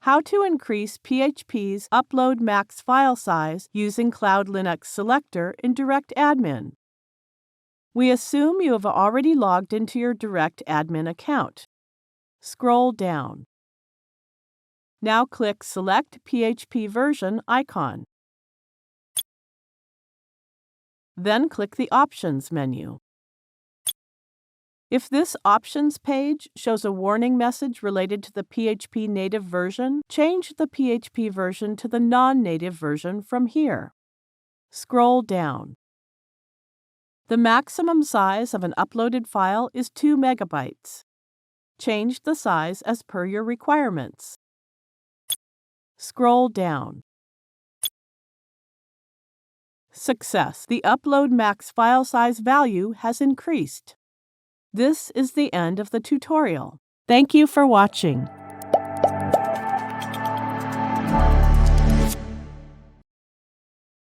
How to increase PHP's upload max file size using CloudLinux Selector in DirectAdmin. We assume you have already logged into your DirectAdmin account. Scroll down. Now click Select PHP Version icon. Then click the Options menu. If this Options page shows a warning message related to the PHP native version, change the PHP version to the non-native version from here. Scroll down. The maximum size of an uploaded file is 2 megabytes. Change the size as per your requirements. Scroll down. Success! The upload max file size value has increased. This is the end of the tutorial. Thank you for watching.